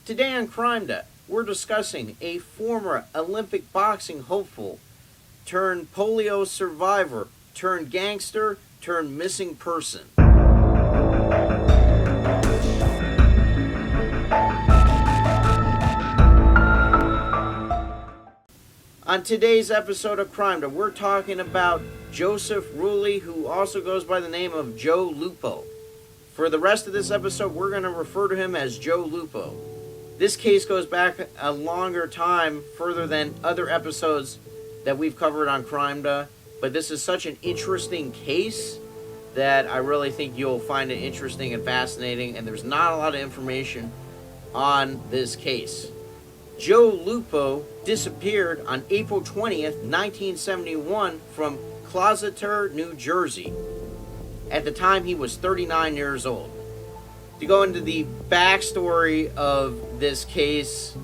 Today on Crime Debt, we're discussing a former Olympic boxing hopeful turned polio survivor turned gangster turned missing person. On today's episode of Crime Debt, we're talking about Joseph Rulli, who also goes by the name of Joe Lupo. For the rest of this episode, we're going to refer to him as Joe Lupo. This case goes back a longer time, further than other episodes that we've covered on Crime Debt, but this is such an interesting case that I really think you'll find it interesting and fascinating, and there's not a lot of information on this case. Joe Lupo disappeared on April 20th, 1971 from Gloucester, New Jersey. At the time, he was 39 years old. To go into the backstory of this case,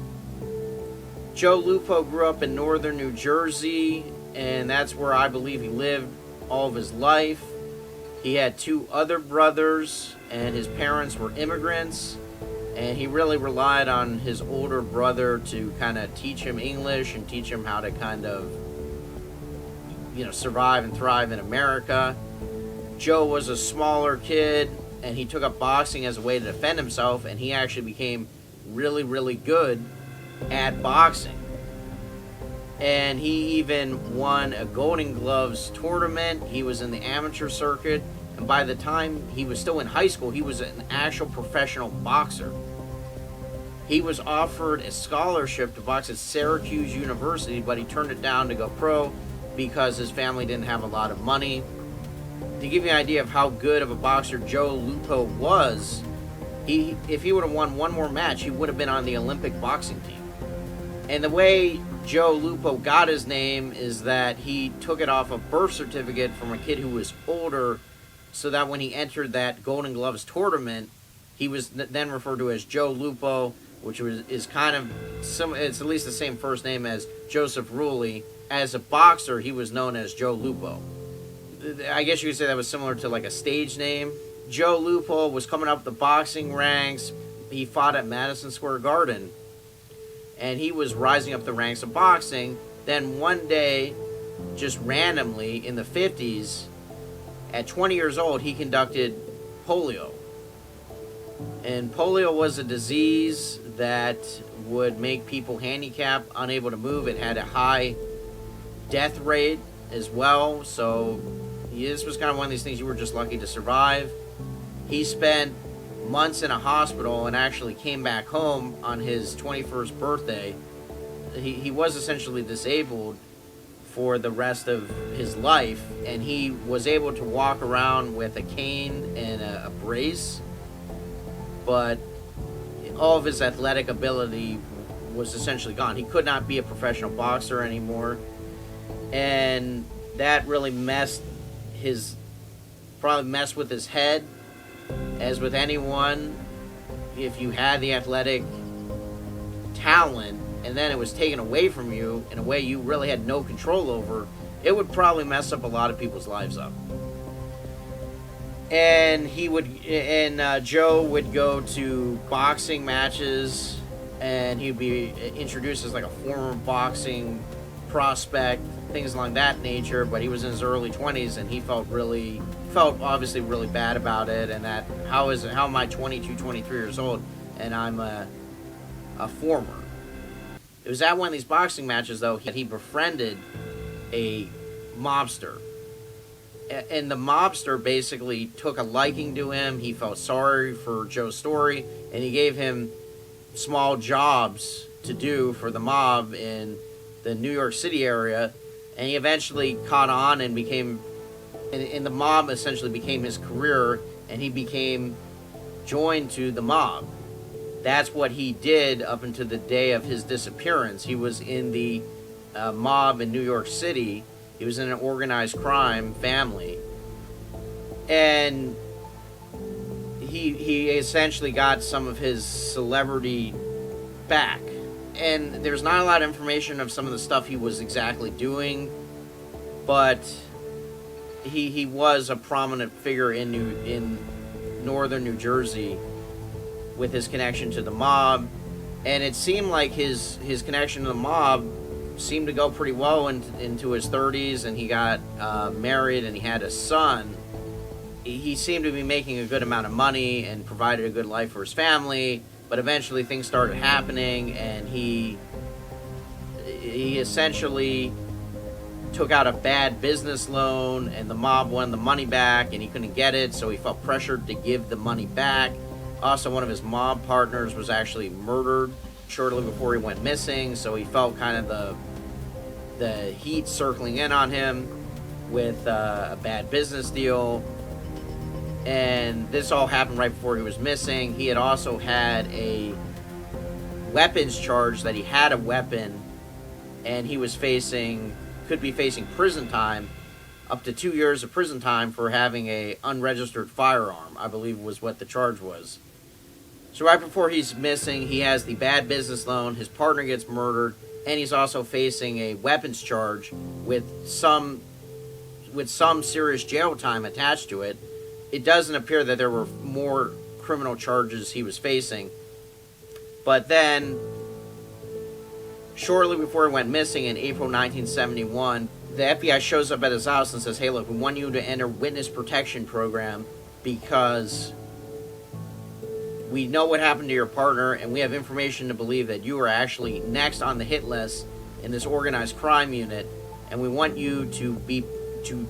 Joe Lupo grew up in northern New Jersey, and that's where I believe he lived all of his life. He had two other brothers, and his parents were immigrants, and he really relied on his older brother to kind of teach him English and teach him how to kind of, survive and thrive in America. Joe was a smaller kid, and he took up boxing as a way to defend himself, and he actually became really, really good at boxing. And he even won a Golden Gloves tournament. He was in the amateur circuit, and by the time he was still in high school, he was an actual professional boxer. He was offered a scholarship to box at Syracuse University, but he turned it down to go pro because his family didn't have a lot of money. To give you an idea of how good of a boxer Joe Lupo was, if he would have won one more match, he would have been on the Olympic boxing team. And the way Joe Lupo got his name is that he took it off a birth certificate from a kid who was older, so that when he entered that Golden Gloves tournament, he was then referred to as Joe Lupo, which is kind of it's at least the same first name as Joseph Rulli. As a boxer, he was known as Joe Lupo. I guess you could say that was similar to like a stage name. Joe Lupo was coming up the boxing ranks. He fought at Madison Square Garden, and he was rising up the ranks of boxing. Then one day, just randomly in the 50s, at 20 years old, he conducted polio. And polio was a disease that would make people handicapped, unable to move. It had a high death rate as well, so this was kind of one of these things you were just lucky to survive. He spent months in a hospital and actually came back home on his 21st birthday. He was essentially disabled for the rest of his life, and he was able to walk around with a cane and a brace, but all of his athletic ability was essentially gone. He could not be a professional boxer anymore, and that really messed with his head. As with anyone, if you had the athletic talent and then it was taken away from you in a way you really had no control over, it would probably mess up a lot of people's lives up. And Joe would go to boxing matches, and he'd be introduced as like a former boxing prospect, things along that nature, but he was in his early 20s, and he felt obviously really bad about it, and that how am I 22, 23 years old, and I'm a former. It was at one of these boxing matches, though, he befriended a mobster. And the mobster basically took a liking to him. He felt sorry for Joe's story, and he gave him small jobs to do for the mob in the New York City area, and he eventually caught on and the mob essentially became his career, and he became joined to the mob. That's what he did up until the day of his disappearance. He was in the mob in New York City. He was in an organized crime family, and he essentially got some of his celebrity back. And there's not a lot of information of some of the stuff he was exactly doing, but he was a prominent figure in northern New Jersey with his connection to the mob. And it seemed like his connection to the mob seemed to go pretty well into his 30s, and he got married and he had a son. He seemed to be making a good amount of money and provided a good life for his family, but eventually things started happening, and he essentially took out a bad business loan, and the mob wanted the money back, and he couldn't get it, so he felt pressured to give the money back. Also, one of his mob partners was actually murdered shortly before he went missing, so he felt kind of the heat circling in on him with a bad business deal. And this all happened right before he was missing. He had also had a weapons charge, that he had a weapon, and he was could be facing prison time, up to 2 years of prison time for having a unregistered firearm, I believe was what the charge was. So right before he's missing, he has the bad business loan, his partner gets murdered, and he's also facing a weapons charge with some serious jail time attached to it. It doesn't appear that there were more criminal charges he was facing. But then, shortly before he went missing in April 1971, the FBI shows up at his house and says, hey, look, we want you to enter witness protection program because we know what happened to your partner, and we have information to believe that you are actually next on the hit list in this organized crime unit, and we want you to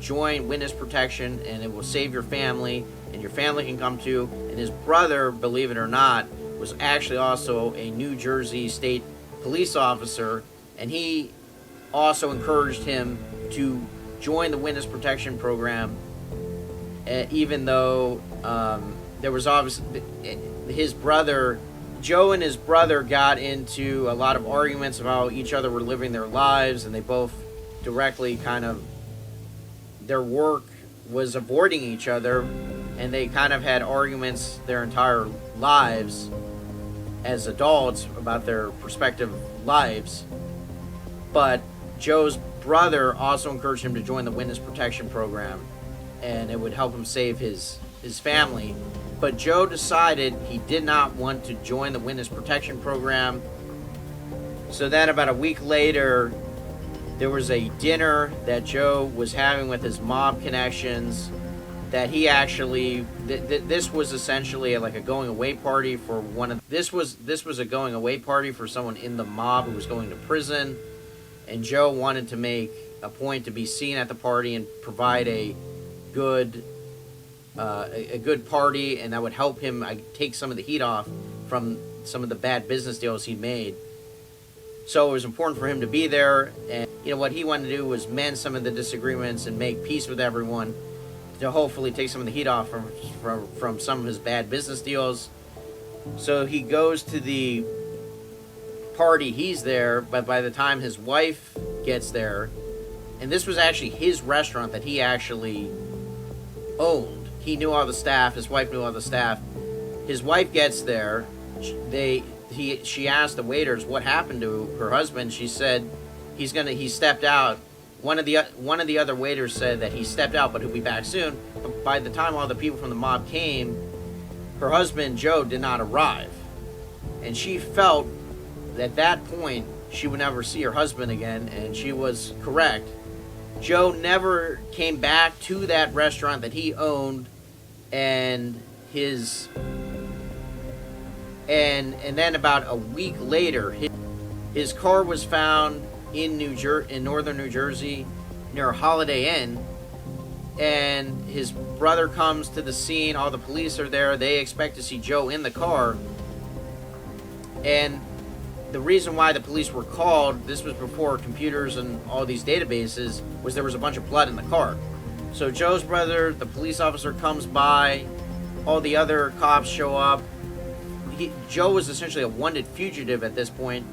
join witness protection, and it will save your family, and your family can come too. And his brother, believe it or not, was actually also a New Jersey state police officer, and he also encouraged him to join the witness protection program, even though there was obviously Joe and his brother got into a lot of arguments about how each other were living their lives, and they both directly their work was avoiding each other, and they kind of had arguments their entire lives as adults about their respective lives. But Joe's brother also encouraged him to join the witness protection program, and it would help him save his family. But Joe decided he did not want to join the witness protection program. So then about a week later, there was a dinner that Joe was having with his mob connections that he actually, this was essentially like a going away party for this was a going away party for someone in the mob who was going to prison, and Joe wanted to make a point to be seen at the party and provide a good party, and that would help him take some of the heat off from some of the bad business deals he made. So it was important for him to be there, and what he wanted to do was mend some of the disagreements and make peace with everyone to hopefully take some of the heat off from some of his bad business deals. So he goes to the party, he's there, but by the time his wife gets there, and this was actually his restaurant that he actually owned. He knew all the staff, his wife knew all the staff. His wife gets there, she asked the waiters what happened to her husband. She said he stepped out. One of the other waiters said that he stepped out, but he'll be back soon. But by the time all the people from the mob came, her husband Joe did not arrive, and she felt that at that point she would never see her husband again, and she was correct. Joe never came back to that restaurant that he owned, and then about a week later, his car was found in northern New Jersey near a Holiday Inn, and his brother comes to the scene. All the police are there. They expect to see Joe in the car, and the reason why the police were called, this was before computers and all these databases, was there was a bunch of blood in the car. So Joe's brother, the police officer, comes by, all the other cops show up. Joe was essentially a wanted fugitive at this point,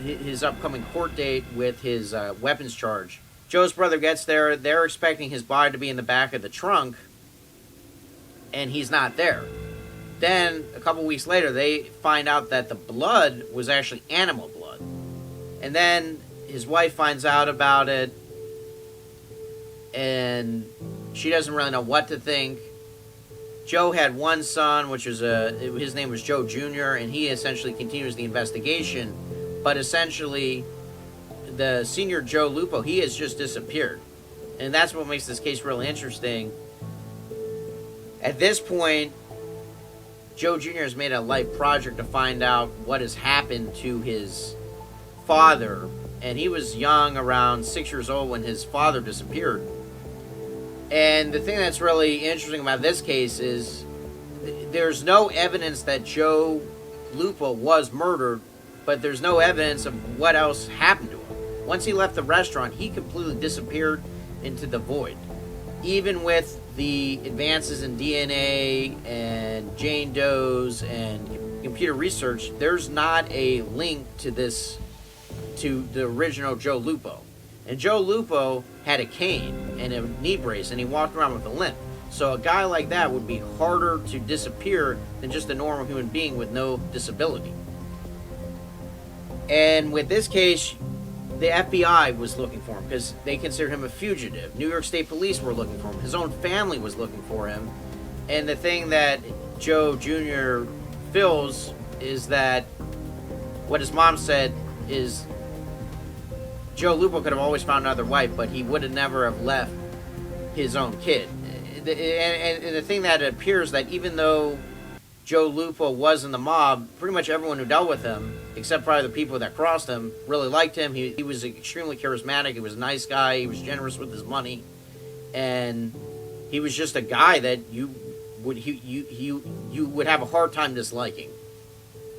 his upcoming court date with his weapons charge. Joe's brother gets there, they're expecting his body to be in the back of the trunk, and he's not there. Then, a couple weeks later, they find out that the blood was actually animal blood. And then his wife finds out about it, and she doesn't really know what to think. Joe had one son, which was his name was Joe Jr., and he essentially continues the investigation. But essentially, the senior Joe Lupo, he has just disappeared. And that's what makes this case really interesting. At this point, Joe Jr. has made a life project to find out what has happened to his father. And he was young, around 6 years old, when his father disappeared. And the thing that's really interesting about this case is there's no evidence that Joe Lupo was murdered, but there's no evidence of what else happened to him. Once he left the restaurant, he completely disappeared into the void. Even with the advances in DNA and Jane Doe's and computer research, there's not a link to the original Joe Lupo. And Joe Lupo had a cane and a knee brace, and he walked around with a limp. So a guy like that would be harder to disappear than just a normal human being with no disability. And with this case, the FBI was looking for him because they considered him a fugitive. New York State Police were looking for him. His own family was looking for him. And the thing that Joe Jr. feels is that what his mom said is Joe Lupo could have always found another wife, but he would have never have left his own kid. And the thing that appears that even though Joe Lupo was in the mob, pretty much everyone who dealt with him, except probably the people that crossed him, really liked him. He was extremely charismatic. He was a nice guy. He was generous with his money, and he was just a guy that you would have a hard time disliking.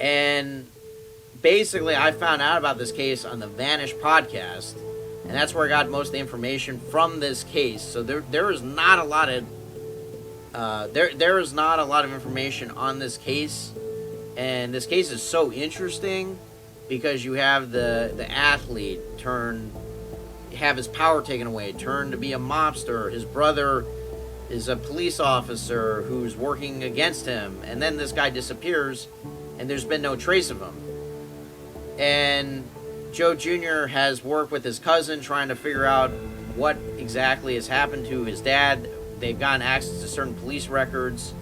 And basically, I found out about this case on the Vanish podcast, and that's where I got most of the information from this case. So there is not a lot of there is not a lot of information on this case, and this case is so interesting because you have the athlete have his power taken away, turn to be a mobster. His brother is a police officer who's working against him, and then this guy disappears, and there's been no trace of him. And Joe Jr. has worked with his cousin trying to figure out what exactly has happened to his dad. They've gotten access to certain police records,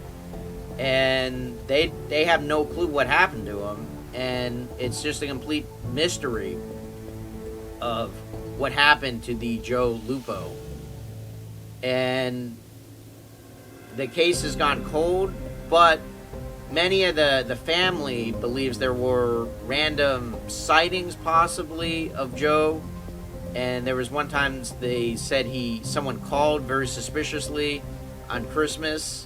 and they have no clue what happened to him. And it's just a complete mystery of what happened to the Joe Lupo. And the case has gone cold, but many of the family believes there were random sightings possibly of Joe. And there was one time they said someone called very suspiciously on Christmas.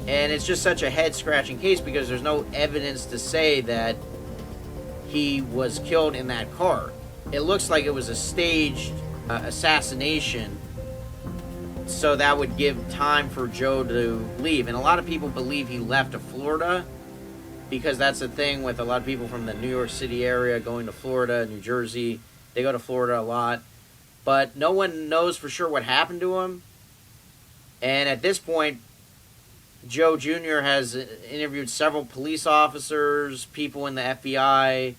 And it's just such a head-scratching case because there's no evidence to say that he was killed in that car. It looks like it was a staged assassination, so that would give time for Joe to leave. And a lot of people believe he left to Florida because that's the thing with a lot of people from the New York City area going to Florida, New Jersey. They go to Florida a lot. But no one knows for sure what happened to him. And at this point, Joe Jr. has interviewed several police officers, people in the FBI,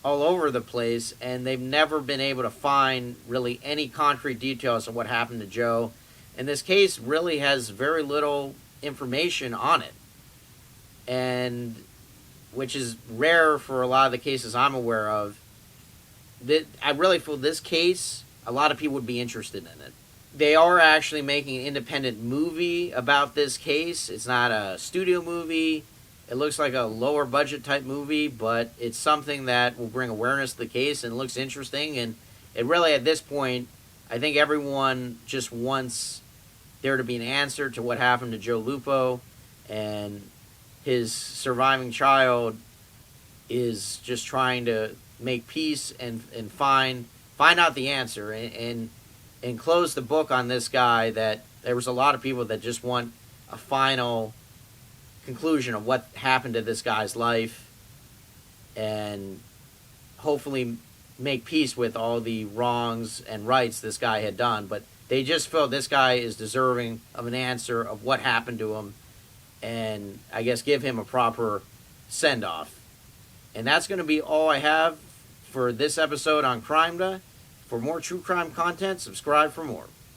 all over the place, and they've never been able to find really any concrete details of what happened to Joe. And this case really has very little information on it, and which is rare for a lot of the cases I'm aware of. I really feel this case, a lot of people would be interested in it. They are actually making an independent movie about this case. It's not a studio movie. It looks like a lower budget type movie, but it's something that will bring awareness to the case and looks interesting. And it really, at this point, I think everyone just wants there to be an answer to what happened to Joe Lupo, and his surviving child is just trying to make peace and find out the answer and close the book on this guy. That there was a lot of people that just want a final conclusion of what happened to this guy's life and hopefully make peace with all the wrongs and rights this guy had done. But they just felt this guy is deserving of an answer of what happened to him, and I guess give him a proper send-off. And that's going to be all I have for this episode on Crime. For more true crime content, subscribe for more.